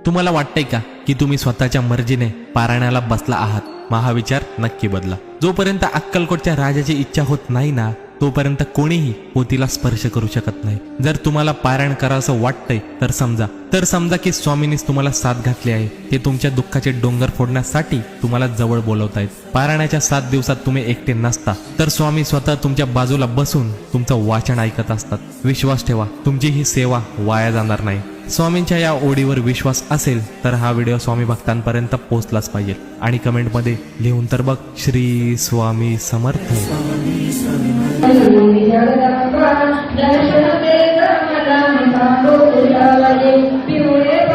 तुम्हाला वाटतंय का की तुम्ही स्वतःच्या मर्जीने पारायणाला बसला आहात? महाविचार नक्की बदला. जोपर्यंत अक्कलकोटच्या राजाची इच्छा होत नाही ना, तोपर्यंत कोणीही पोथीला स्पर्श करू शकत नाही. जर तुम्हाला पारायण करावंसं वाटतंय तर समजा की स्वामींनीच तुम्हाला साथ घातली आहे. ते तुमच्या दुःखाचे डोंगर फोडण्यासाठी तुम्हाला जवळ बोलवतायत. पारायणाच्या 7 दिवसात तुम्ही एकटे नसता, तर स्वामी स्वतः तुमच्या बाजूला बसून तुमचं वाचन ऐकत असतात. विश्वास ठेवा, तुमची ही सेवा वाया जाणार नाही. स्वामींच्या या ओढीवर विश्वास असेल तर हा व्हिडिओ स्वामी भक्तांपर्यंत पोहोचलाच पाहिजे. आणि कमेंटमध्ये लिहून तर बघ, श्री स्वामी समर्थ. जय